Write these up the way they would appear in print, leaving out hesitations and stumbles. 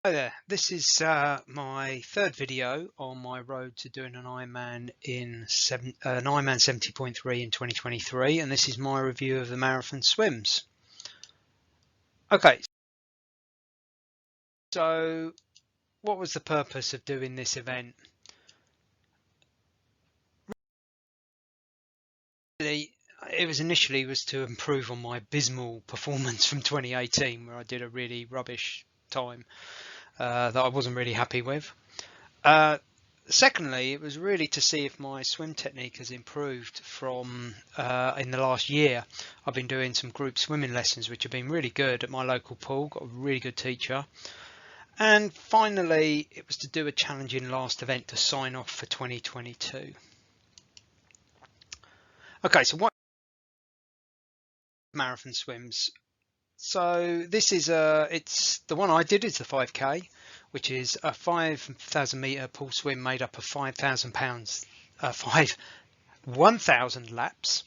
Hi there, this is my third video on my road to doing an Ironman 70.3 in 2023, and this is my review of the marathon swims. Okay, so what was the purpose of doing this event? Really, it was initially to improve on my abysmal performance from 2018, where I did a really rubbish time that I wasn't really happy with. Secondly, it was really to see if my swim technique has improved from in the last year. I've been doing some group swimming lessons, which have been really good at my local pool, got a really good teacher. And finally, it was to do a challenging last event to sign off for 2022. Okay, so what marathon swims? So this is it's the one I did is the 5K, which is a 5,000 meter pool swim made up of 1,000 laps,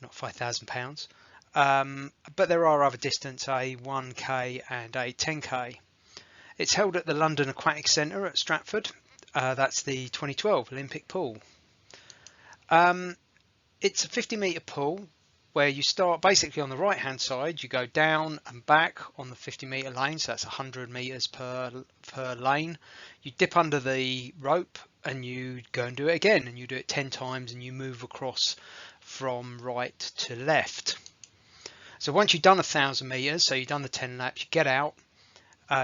not 5,000 pounds. But there are other distance, a 1K and a 10K. It's held at the London Aquatic Centre at Stratford. That's the 2012 Olympic pool. It's a 50 metre pool where you start basically on the right hand side, you go down and back on the 50 metre lane, so that's 100 metres per lane. You dip under the rope and you go and do it again, and you do it 10 times and you move across from right to left. So once you've done 1,000 metres, so you've done the 10 laps, you get out,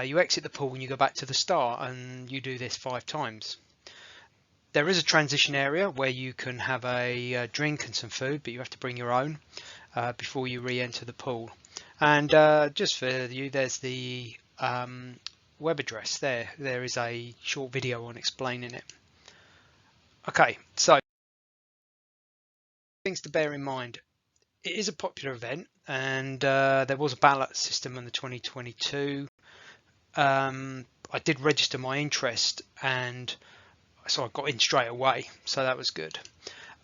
you exit the pool and you go back to the start, and you do this 5 times. There is a transition area where you can have a drink and some food, but you have to bring your own before you re-enter the pool. And just for you, there's the web address there. There is a short video on explaining it. Okay, so things to bear in mind. It is a popular event, and there was a ballot system in the 2022. I did register my interest, and so I got in straight away, so that was good.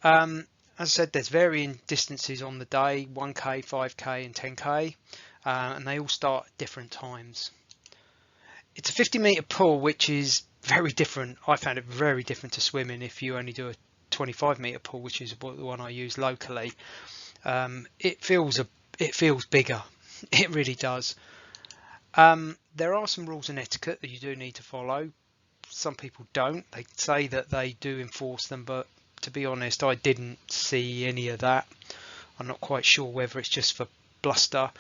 As I said, there's varying distances on the day, 1K, 5K and 10K, and they all start at different times. It's a 50 metre pool, which is very different. I found it very different to swimming if you only do a 25 metre pool, which is the one I use locally. It feels bigger. It really does. There are some rules and etiquette that you do need to follow. Some people don't. They say that they do enforce them, but to be honest, I didn't see any of that. I'm not quite sure whether it's just for bluster.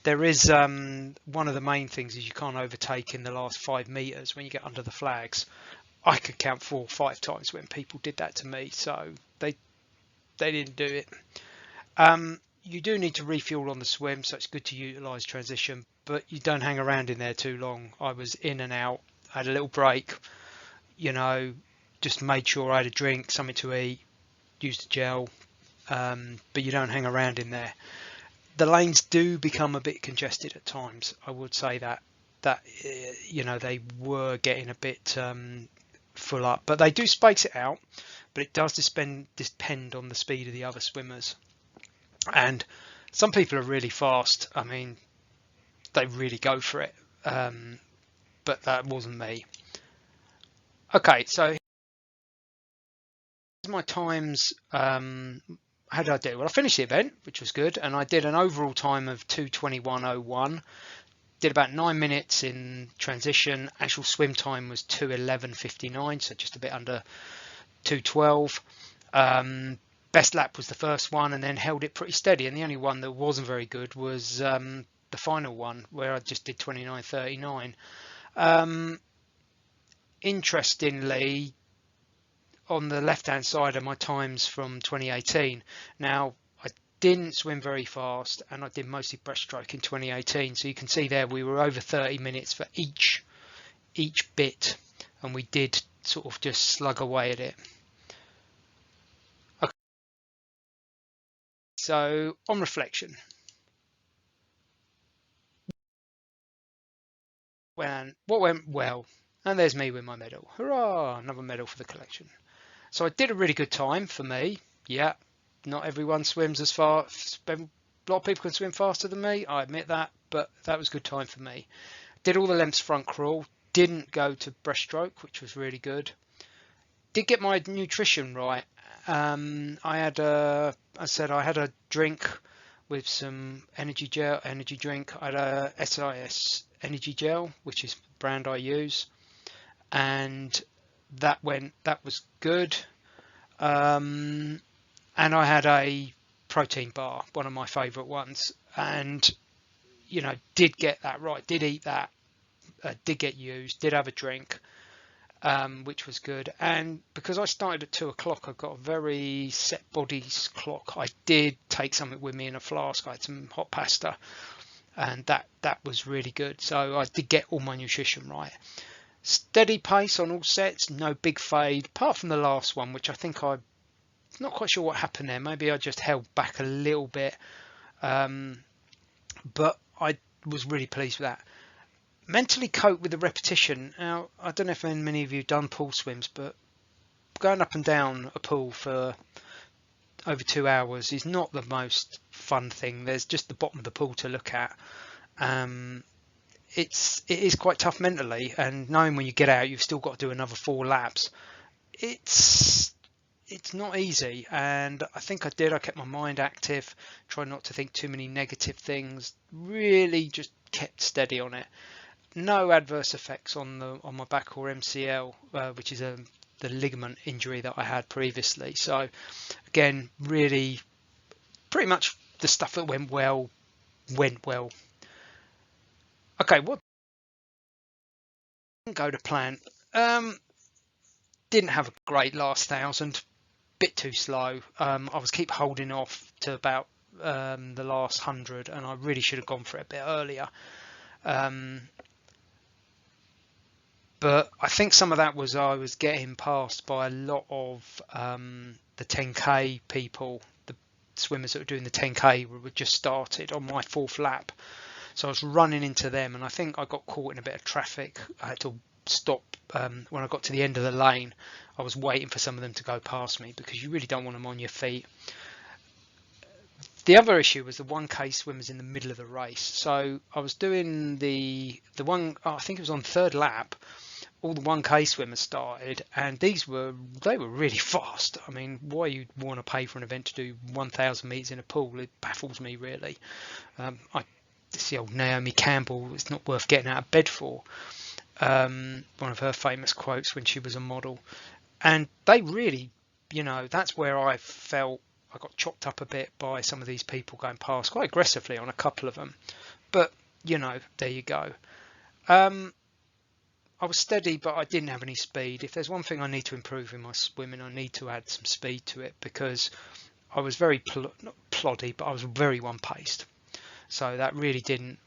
There is one of the main things is you can't overtake in the last 5 meters when you get under the flags. I could count 4 or 5 times when people did that to me, so they didn't do it. You do need to refuel on the swim, so it's good to utilize transition, but you don't hang around in there too long. I was in and out, had a little break, just made sure I had a drink, something to eat, used a gel, but you don't hang around in there. The lanes do become a bit congested at times. I would say that they were getting a bit full up, but they do space it out, but it does depend on the speed of the other swimmers. And some people are really fast. I mean, they really go for it, but that wasn't me. Okay, so here's my times. How did I do? Well, I finished the event, which was good, and I did an overall time of 2:21:01. Did about 9 minutes in transition. Actual swim time was 2:11:59, so just a bit under 2:12. Best lap was the first one, and then held it pretty steady. And the only one that wasn't very good was the final one, where I just did 29:39. Interestingly, on the left hand side are my times from 2018. Now, I didn't swim very fast, and I did mostly breaststroke in 2018, so you can see there we were over 30 minutes for each bit, and we did sort of just slug away at it. Okay. So on reflection, what went well? And there's me with my medal. Hurrah, another medal for the collection. So I did a really good time for me. Yeah, not everyone swims as fast. A lot of people can swim faster than me, I admit that, but that was a good time for me. Did all the lengths front crawl. Didn't go to breaststroke, which was really good. Did get my nutrition right. I had I had a drink with some energy drink. I had a SIS energy gel, which is the brand I use, and that was good. And I had a protein bar, one of my favorite ones, and did get that right, did eat that, did get used, did have a drink, which was good. And because I started at 2 o'clock, I got a very set bodies clock. I did take something with me in a flask. I had some hot pasta, and that was really good. So I did get all my nutrition right. Steady pace on all sets, no big fade, apart from the last one, which I think I'm not quite sure what happened there. Maybe I just held back a little bit, but I was really pleased with that. Mentally cope with the repetition. Now, I don't know if many of you have done pool swims, but going up and down a pool for over 2 hours is not the most fun thing. There's just the bottom of the pool to look at. It is quite tough mentally, and knowing when you get out you've still got to do another 4 laps, it's not easy. And I think I kept my mind active, tried not to think too many negative things, really just kept steady on it. No adverse effects on my back or MCL, which is the ligament injury that I had previously. So again, really pretty much the stuff that went well. Okay, what didn't go to plan? Didn't have a great last 1,000, bit too slow. I was keep holding off to about the last 100, and I really should have gone for it a bit earlier. But I think some of that was I was getting passed by a lot of the 10k people, the swimmers that were doing the 10k were just started on my 4th lap. So I was running into them, and I think I got caught in a bit of traffic. I had to stop when I got to the end of the lane. I was waiting for some of them to go past me, because you really don't want them on your feet. The other issue was the 1k swimmers in the middle of the race. So I was doing the one, I think it was on 3rd lap, all the 1k swimmers started, and they were really fast. I mean, why you'd want to pay for an event to do 1,000 meters in a pool, it baffles me really. It's the old Naomi Campbell, it's not worth getting out of bed for. One of her famous quotes when she was a model. And they really, that's where I felt I got chopped up a bit by some of these people going past quite aggressively on a couple of them. But, there you go. I was steady, but I didn't have any speed. If there's one thing I need to improve in my swimming, I need to add some speed to it, because I was very not ploddy, but I was very one-paced. So that really didn't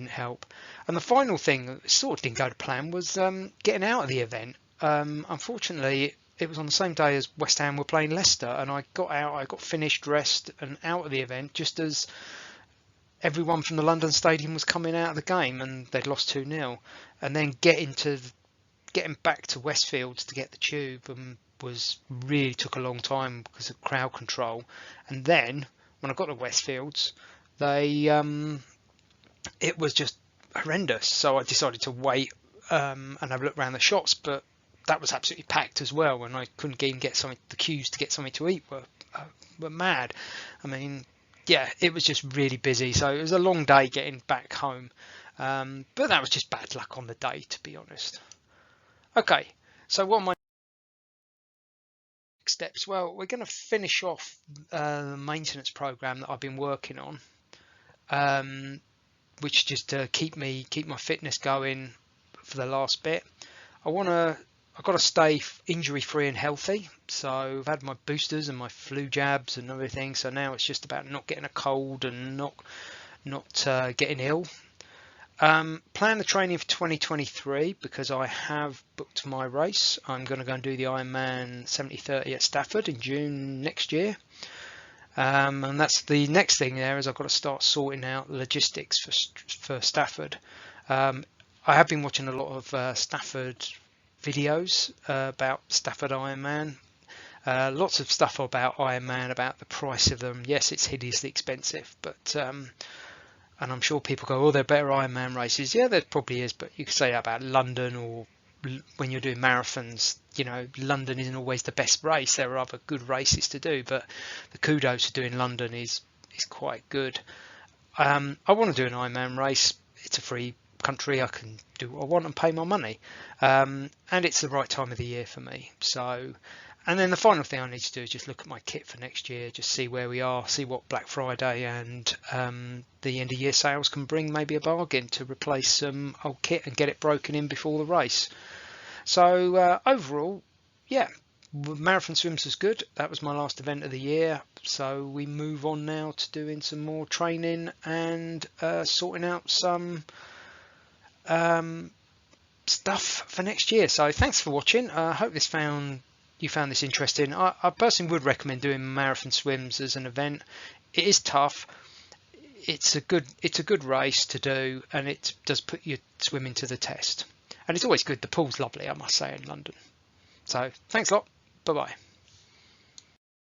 help. And the final thing that sort of didn't go to plan was getting out of the event. Unfortunately, it was on the same day as West Ham were playing Leicester, and I got out, I got finished, dressed, and out of the event just as everyone from the London Stadium was coming out of the game, and they'd lost 2-0. And then getting back to Westfields to get the tube was really took a long time because of crowd control. And then when I got to Westfields, it was just horrendous. So I decided to wait and have a look around the shops, but that was absolutely packed as well, and I couldn't even get something. The queues to get something to eat were mad. I mean, yeah, it was just really busy. So it was a long day getting back home, but that was just bad luck on the day, to be honest. Okay, so what are my next steps? Well, we're going to finish off the maintenance program that I've been working on, which just to keep my fitness going for the last bit. I've got to stay injury free and healthy. So I've had my boosters and my flu jabs and everything. So now it's just about not getting a cold and not getting ill. Plan the training for 2023 because I have booked my race. I'm going to go and do the Ironman 70.3 at Stafford in June next year. And that's the next thing there is I've got to start sorting out logistics for Stafford. I have been watching a lot of Stafford videos about Stafford Ironman. Lots of stuff about Ironman, about the price of them. Yes, it's hideously expensive, but And I'm sure people go, oh, there are better Ironman races. Yeah, there probably is, but you could say that about London, or when you're doing marathons, you know, London isn't always the best race. There are other good races to do, but the kudos to doing London is quite good. I want to do an Ironman race. It's a free country. I can do what I want and pay my money, and it's the right time of the year for me. So, and then the final thing I need to do is just look at my kit for next year, just see where we are, see what Black Friday and the end of year sales can bring, maybe a bargain to replace some old kit and get it broken in before the race. So overall, yeah, Marathon Swims was good. That was my last event of the year. So we move on now to doing some more training and sorting out some stuff for next year. So thanks for watching. I hope you found this interesting. I personally would recommend doing Marathon Swims as an event. It is tough. It's a good race to do, and it does put your swimming to the test. And it's always good. The pool's lovely, I must say, in London. So thanks a lot. Bye bye.